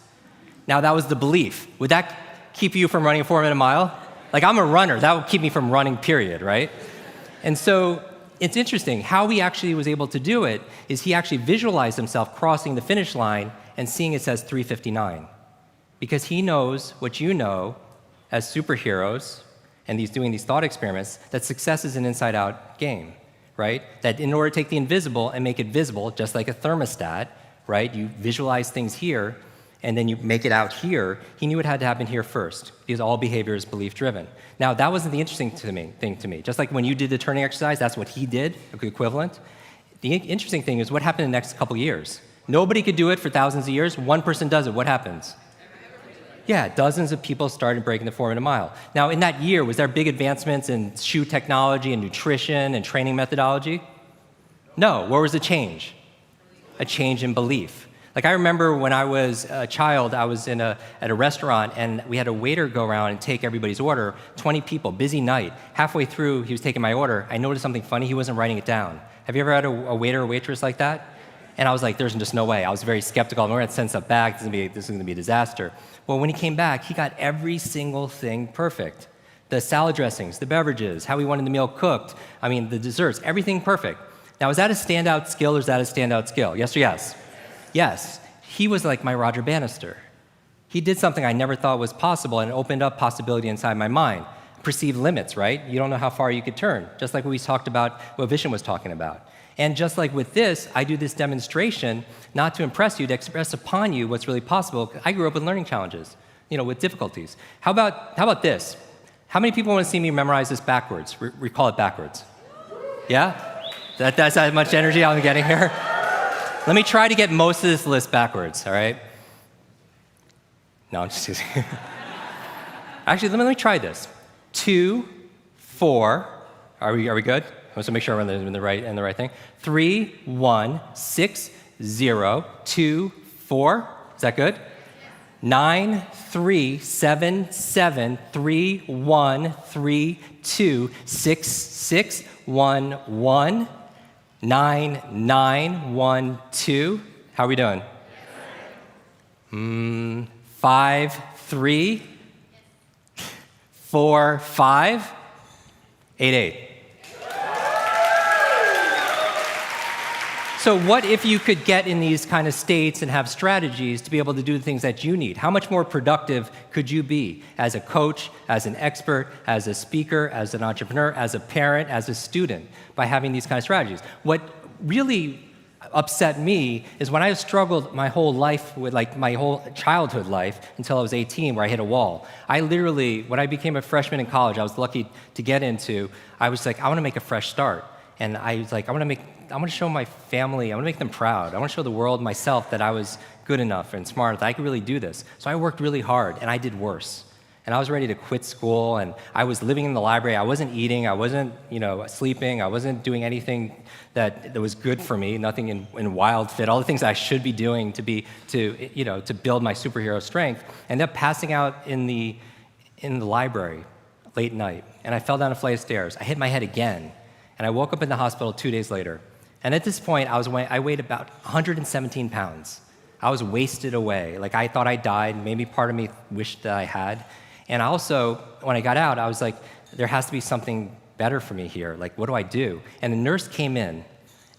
Now that was the belief. Would that keep you from running a 4-minute mile? Like I'm a runner, that would keep me from running, period, right? And so it's interesting, how he actually was able to do it is he actually visualized himself crossing the finish line and seeing it says 3:59. Because he knows what you know as superheroes, and he's doing these thought experiments, that success is an inside-out game, right? That in order to take the invisible and make it visible, just like a thermostat, right? You visualize things here, and then you make it out here. He knew it had to happen here first, because all behavior is belief-driven. Now, that wasn't the interesting thing to me. Just like when you did the turning exercise, that's what he did, the equivalent. The interesting thing is what happened in the next couple years. Nobody could do it for thousands of years. One person does it. What happens? Yeah, dozens of people started breaking the 4-minute mile. Now, in that year, was there big advancements in shoe technology and nutrition and training methodology? No. Where was the change? A change in belief. Like I remember when I was a child, I was at a restaurant and we had a waiter go around and take everybody's order, 20 people, busy night. Halfway through, he was taking my order. I noticed something funny, he wasn't writing it down. Have you ever had a waiter or waitress like that? And I was like, there's just no way. I was very skeptical. We're going to send stuff back. This is going to be a disaster. Well, when he came back, he got every single thing perfect. The salad dressings, the beverages, how he wanted the meal cooked, the desserts, everything perfect. Now, is that a standout skill or is that a standout skill? Yes or yes? Yes. He was like my Roger Bannister. He did something I never thought was possible and opened up possibility inside my mind. Perceived limits, right? You don't know how far you could turn, just like what we talked about, what Vishen was talking about. And just like with this, I do this demonstration not to impress you, to express upon you what's really possible. I grew up with learning challenges, with difficulties. How about this? How many people want to see me memorize this backwards? Recall it backwards. Yeah? That's how much energy I'm getting here? Let me try to get most of this list backwards, all right? No, I'm just kidding. Actually, let me try this. 2, 4, are we good? I want to make sure I'm in the right thing. 3, 1, 6, 0, 2, 4. Is that good? 9, 3, 7, 7, 3, 1, 3, 2, 6, 6, 1, 1, 9, 9, 1, 2. How are we doing? 5, 3, 4, 5, 8, 8. So what if you could get in these kind of states and have strategies to be able to do the things that you need? How much more productive could you be as a coach, as an expert, as a speaker, as an entrepreneur, as a parent, as a student by having these kind of strategies? What really upset me is when I struggled my whole life with my whole childhood life until I was 18 where I hit a wall. I literally, when I became a freshman in college, I was lucky to get into, I was like, I want to make a fresh start. And I was like, I want to show my family, I want to make them proud. I want to show the world, myself, that I was good enough and smart enough, that I could really do this. So I worked really hard, and I did worse. And I was ready to quit school, and I was living in the library. I wasn't eating, I wasn't, sleeping, I wasn't doing anything that was good for me, nothing in wild fit, all the things I should be doing to build my superhero strength. I ended up passing out in the library late night, and I fell down a flight of stairs. I hit my head again. And I woke up in the hospital 2 days later. And at this point, I weighed about 117 pounds. I was wasted away. Like I thought I died. Maybe part of me wished that I had. And also, when I got out, I was like, there has to be something better for me here. Like, what do I do? And the nurse came in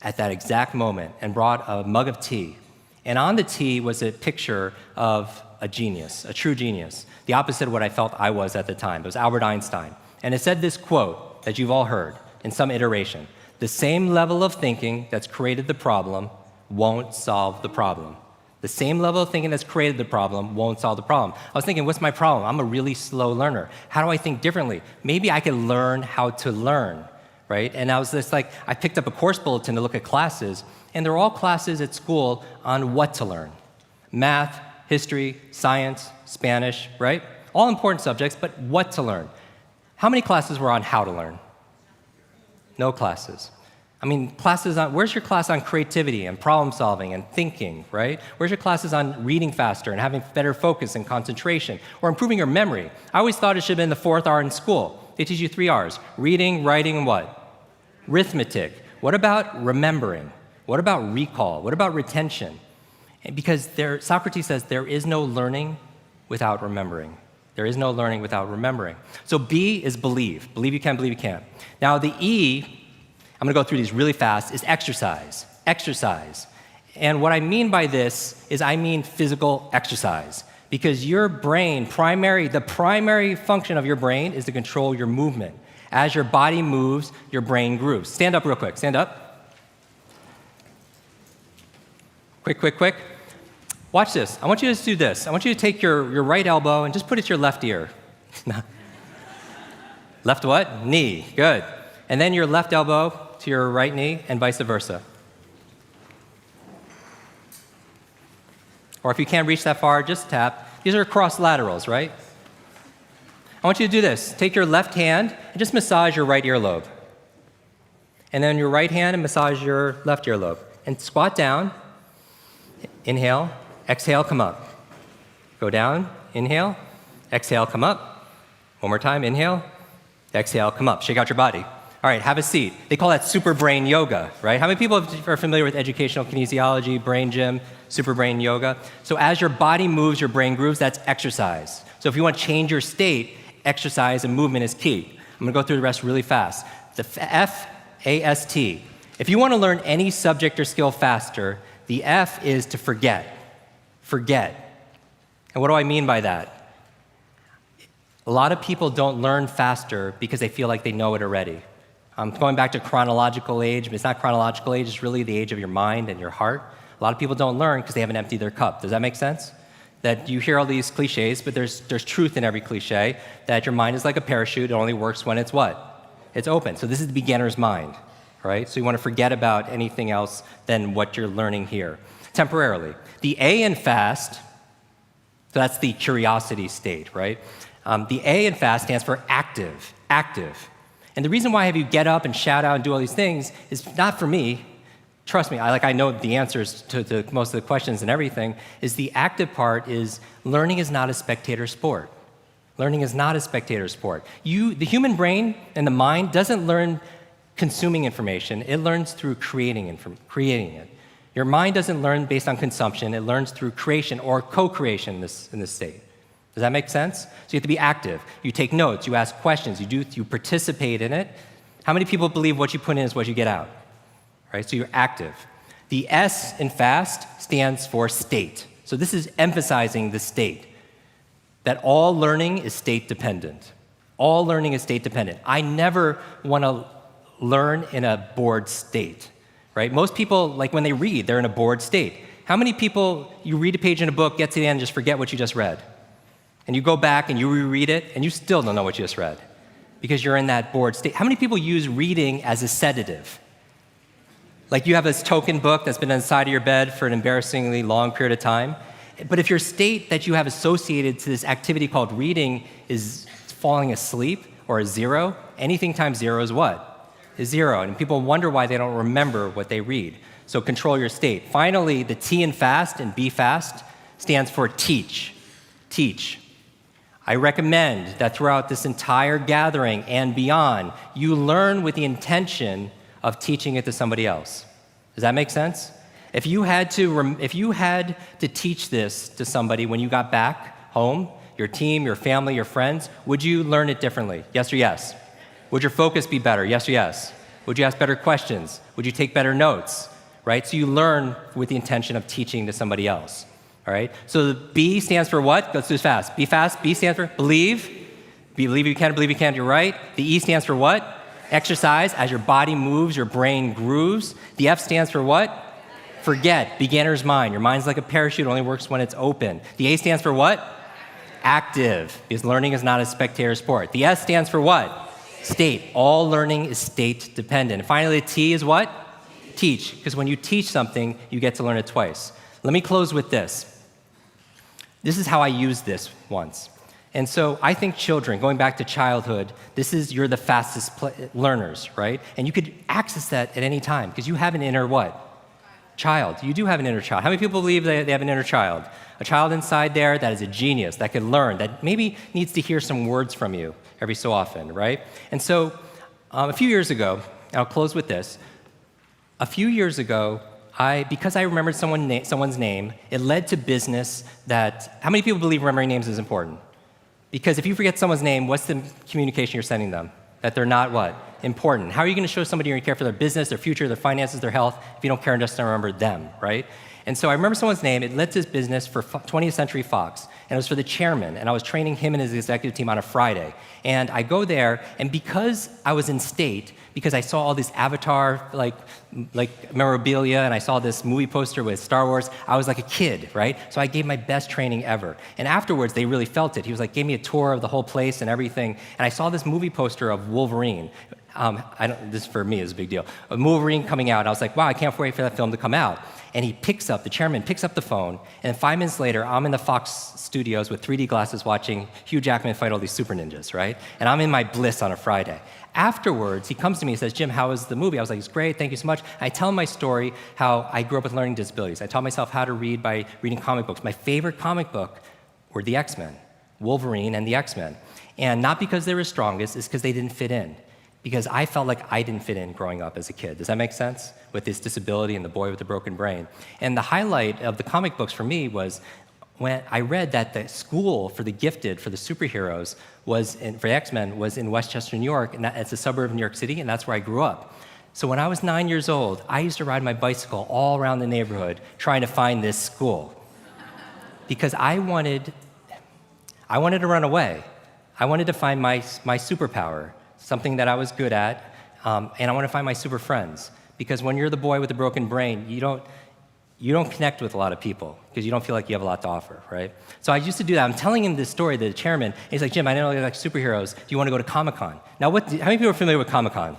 at that exact moment and brought a mug of tea. And on the tea was a picture of a genius, a true genius, the opposite of what I felt I was at the time. It was Albert Einstein. And it said this quote that you've all heard in some iteration: the same level of thinking that's created the problem won't solve the problem. The same level of thinking that's created the problem won't solve the problem. I was thinking, what's my problem? I'm a really slow learner. How do I think differently? Maybe I can learn how to learn, right? And I was just like, I picked up a course bulletin to look at classes, and they're all classes at school on what to learn. Math, history, science, Spanish, right? All important subjects, but what to learn. How many classes were on how to learn? No classes. I mean, classes on, where's your class on creativity and problem solving and thinking, right? Where's your classes on reading faster and having better focus and concentration or improving your memory? I always thought it should have been the fourth R in school. They teach you 3 R's: reading, writing, and what? Arithmetic. What about remembering? What about recall? What about retention? And because Socrates says there is no learning without remembering. There is no learning without remembering. So B is believe. Believe you can, believe you can't. Now the E, I'm going to go through these really fast, is exercise. Exercise. And what I mean by this is I mean physical exercise. Because your brain, the primary function of your brain is to control your movement. As your body moves, your brain grooves. Stand up real quick. Stand up. Quick, quick, quick. Watch this. I want you to do this. I want you to take your right elbow and just put it to your left ear. Left what? Knee. Good. And then your left elbow to your right knee and vice versa. Or if you can't reach that far, just tap. These are cross laterals, right? I want you to do this. Take your left hand and just massage your right earlobe. And then your right hand and massage your left earlobe. And squat down. Inhale. Exhale, come up. Go down. Inhale. Exhale, come up. One more time. Inhale. Exhale, come up. Shake out your body. All right, have a seat. They call that super brain yoga, right? How many people are familiar with educational kinesiology, brain gym, super brain yoga? So as your body moves, your brain grooves, that's exercise. So if you want to change your state, exercise and movement is key. I'm going to go through the rest really fast. The F-A-S-T. If you want to learn any subject or skill faster, the F is to forget. Forget. And what do I mean by that? A lot of people don't learn faster because they feel like they know it already. Going back to chronological age, but it's not chronological age, it's really the age of your mind and your heart. A lot of people don't learn because they haven't emptied their cup. Does that make sense? That you hear all these cliches, but there's truth in every cliche, that your mind is like a parachute, it only works when it's what? It's open. So this is the beginner's mind, right? So you want to forget about anything else than what you're learning here, temporarily. The A in fast, so that's the curiosity state, right? The A in fast stands for active, active. And the reason why I have you get up and shout out and do all these things is not for me. Trust me, I know the answers to most of the questions and everything, is the active part is learning is not a spectator sport. Learning is not a spectator sport. The human brain and the mind doesn't learn consuming information, it learns through creating it. Your mind doesn't learn based on consumption, it learns through creation or co-creation in this state. Does that make sense? So you have to be active. You take notes, you ask questions, you participate in it. How many people believe what you put in is what you get out? Right? So you're active. The S in fast stands for state. So this is emphasizing the state, that all learning is state dependent. All learning is state dependent. I never want to learn in a bored state, right? Most people, like when they read, they're in a bored state. How many people, you read a page in a book, get to the end, and just forget what you just read? And you go back and you reread it, and you still don't know what you just read because you're in that bored state. How many people use reading as a sedative? Like you have this token book that's been inside of your bed for an embarrassingly long period of time. But if your state that you have associated to this activity called reading is falling asleep or a zero, anything times zero is what? Is zero. And people wonder why they don't remember what they read. So control your state. Finally, the T in fast and B fast stands for teach. Teach. I recommend that throughout this entire gathering and beyond, you learn with the intention of teaching it to somebody else. Does that make sense? If you had to teach this to somebody when you got back home, your team, your family, your friends, would you learn it differently? Yes or yes? Would your focus be better? Yes or yes? Would you ask better questions? Would you take better notes? Right? So you learn with the intention of teaching to somebody else. All right? So the B stands for what? Let's do this fast. B fast. B stands for believe. Believe you can, believe you can, you're right. The E stands for what? Exercise. As your body moves, your brain grooves. The F stands for what? Forget. Beginner's mind. Your mind's like a parachute, only works when it's open. The A stands for what? Active, because learning is not a spectator sport. The S stands for what? State. All learning is state dependent. And finally, the T is what? Teach, because when you teach something, you get to learn it twice. Let me close with this. This is how I used this once. And so I think children, going back to childhood, you're the fastest learners, right? And you could access that at any time, because you have an inner what? Child. You do have an inner child. How many people believe they have an inner child? A child inside there that is a genius, that can learn, that maybe needs to hear some words from you every so often, right? And so a few years ago, and I'll close with this, a few years ago, because I remembered someone's name, it led to business that, how many people believe remembering names is important? Because if you forget someone's name, what's the communication you're sending them? That they're not what? Important. How are you going to show somebody you care for their business, their future, their finances, their health, if you don't care and just remember them, right? And so I remember someone's name. It led to this business for 20th Century Fox, and it was for the chairman, and I was training him and his executive team on a Friday. And I go there, and because I was in state, because I saw all this Avatar like memorabilia, and I saw this movie poster with Star Wars, I was like a kid, right? So I gave my best training ever. And afterwards, they really felt it. He was like, gave me a tour of the whole place and everything, and I saw this movie poster of Wolverine. This for me is a big deal. A Wolverine coming out, and I was like, wow, I can't wait for that film to come out. And the chairman picks up the phone, and 5 minutes later, I'm in the Fox studios with 3D glasses watching Hugh Jackman fight all these super ninjas, right? And I'm in my bliss on a Friday. Afterwards, he comes to me and says, Jim, how was the movie? I was like, it's great, thank you so much. I tell him my story, how I grew up with learning disabilities. I taught myself how to read by reading comic books. My favorite comic book were the X-Men, Wolverine and the X-Men. And not because they were strongest, it's because they didn't fit in. Because I felt like I didn't fit in growing up as a kid. Does that make sense? With this disability and the boy with the broken brain. And the highlight of the comic books for me was when I read that the school for the gifted, for the superheroes, for X-Men, was in Westchester, New York, and it's a suburb of New York City, and that's where I grew up. So when I was 9 years old, I used to ride my bicycle all around the neighborhood trying to find this school. Because I wanted to run away. I wanted to find my superpower, something that I was good at, and I want to find my super friends. Because when you're the boy with the broken brain, you don't connect with a lot of people because you don't feel like you have a lot to offer, right? So I used to do that. I'm telling him this story, the chairman, and he's like, Jim, I know you like superheroes. Do you want to go to Comic-Con? Now, how many people are familiar with Comic-Con,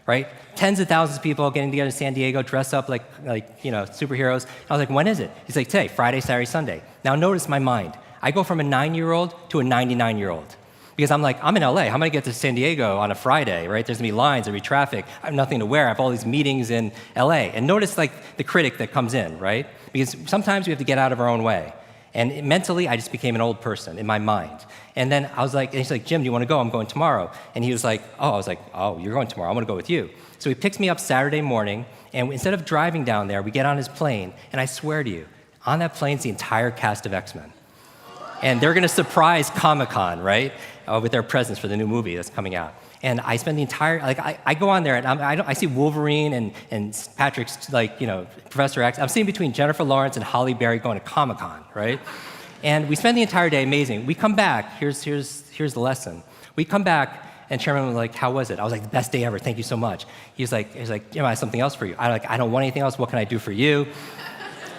right? Tens of thousands of people getting together in San Diego, dress up like superheroes. I was like, when is it? He's like, today, Friday, Saturday, Sunday. Now notice my mind. I go from a 9-year-old to a 99-year-old. Because I'm like, I'm in LA, how am I going to get to San Diego on a Friday, right? There's going to be lines, there'll be traffic, I have nothing to wear, I have all these meetings in LA. And notice like the critic that comes in, right? Because sometimes we have to get out of our own way. And mentally, I just became an old person in my mind. And then I was like, and he's like, Jim, do you want to go? I'm going tomorrow. And he was like, I was like, you're going tomorrow, I'm going to go with you. So he picks me up Saturday morning, and instead of driving down there, we get on his plane, and I swear to you, on that plane's the entire cast of X-Men. And they're going to surprise Comic-Con, right, with their presence for the new movie that's coming out. And I spend the entire, I go on there, and I see Wolverine and Patrick's, Professor X. I'm sitting between Jennifer Lawrence and Halle Berry going to Comic-Con, right? And we spend the entire day amazing. We come back, here's the lesson. We come back, and Chairman was like, how was it? I was like, the best day ever, thank you so much. He's like, Jim, I have something else for you. I don't want anything else, what can I do for you?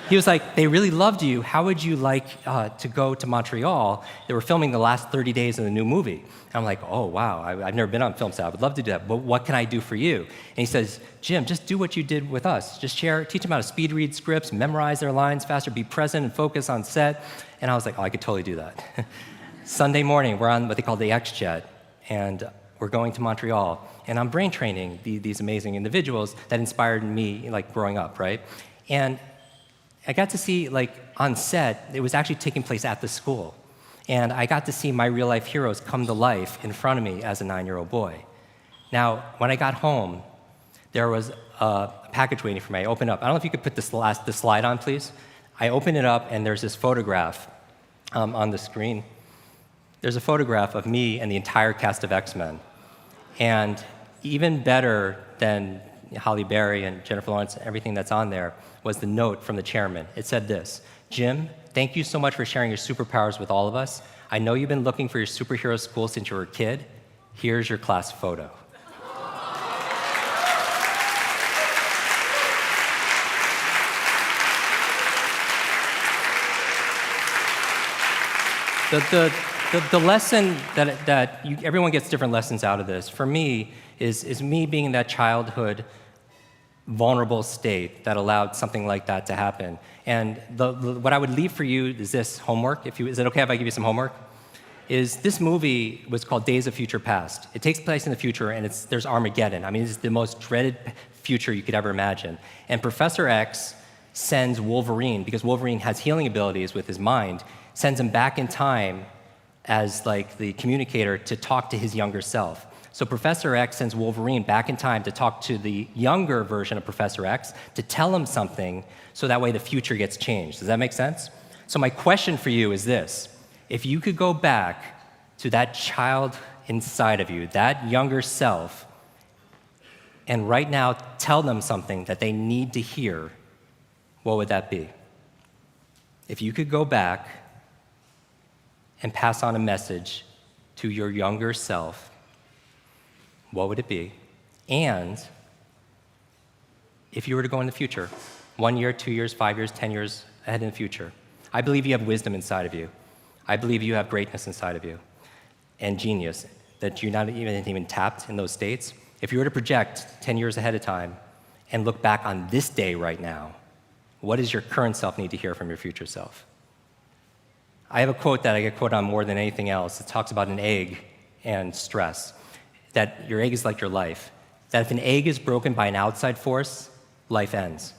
He was like, they really loved you. How would you like to go to Montreal? They were filming the last 30 days of the new movie. And I'm like, oh, wow, I've never been on film set. I would love to do that, but what can I do for you? And he says, Jim, just do what you did with us. Just teach them how to speed read scripts, memorize their lines faster, be present and focus on set. And I was like, I could totally do that. Sunday morning, we're on what they call the X-Jet, and we're going to Montreal. And I'm brain training these amazing individuals that inspired me growing up, right? And I got to see, on set, it was actually taking place at the school. And I got to see my real-life heroes come to life in front of me as a 9-year-old boy. Now, when I got home, there was a package waiting for me. I opened up. I don't know if you could put the slide on, please. I opened it up, and there's this photograph on the screen. there's a photograph of me and the entire cast of X-Men. And even better than Halle Berry and Jennifer Lawrence, everything that's on there, was the note from the chairman. It said this: Jim, thank you so much for sharing your superpowers with all of us. I know you've been looking for your superhero school since you were a kid. Here's your class photo. The lesson that everyone gets different lessons out of this. For me, is me being in that childhood vulnerable state that allowed something like that to happen. And what I would leave for you is this homework. Is it okay if I give you some homework? Is this movie was called Days of Future Past. It takes place in the future, and there's Armageddon. I mean, it's the most dreaded future you could ever imagine. And Professor X sends Wolverine, because Wolverine has healing abilities with his mind, sends him back in time as like the communicator to talk to his younger self. So Professor X sends Wolverine back in time to talk to the younger version of Professor X to tell him something so that way the future gets changed. Does that make sense? So my question for you is this: if you could go back to that child inside of you, that younger self, and right now tell them something that they need to hear, what would that be? If you could go back and pass on a message to your younger self, what would it be? And if you were to go in the future, 1 year, 2 years, 5 years, 10 years ahead in the future, I believe you have wisdom inside of you. I believe you have greatness inside of you and genius that you're not even tapped in those states. If you were to project 10 years ahead of time and look back on this day right now, what does your current self need to hear from your future self? I have a quote that I get quoted on more than anything else. It talks about an egg and stress, that your egg is like your life, that if an egg is broken by an outside force, life ends.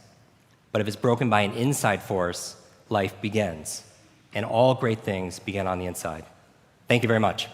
But if it's broken by an inside force, life begins. And all great things begin on the inside. Thank you very much.